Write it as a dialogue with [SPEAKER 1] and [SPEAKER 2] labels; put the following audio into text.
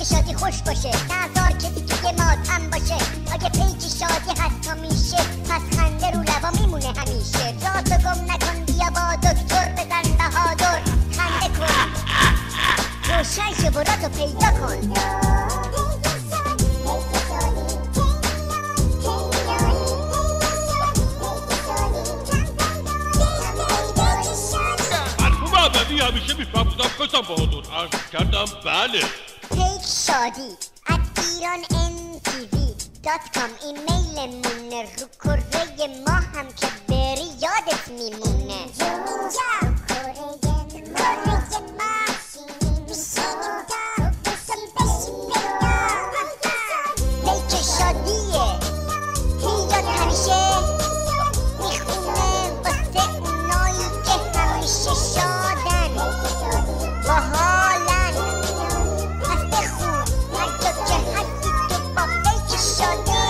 [SPEAKER 1] که شادی خوش باشه، نزار کسی توی ماتم باشه. اگه پیک شادی هست همیشه، پس خنده رو لبا میمونه همیشه. راتو گم نکن، بیا با دکتر بزن بهادر. خنده کن روشن شه و راتو پیدا کن.
[SPEAKER 2] مرحوم همیشه میفهمودم کسم بهادر. عرض کردم بله.
[SPEAKER 1] پیک شادی @ironnmtv.com ایمیلمونه. رو کره ما هم که بری یادت میمونه. اینجا کره ما پیک شادیه میاد همیشه، میخونه واسه اونایی که همیشه شادن باحالن. پس بخون هر جا که هستی تو با پیک شادی.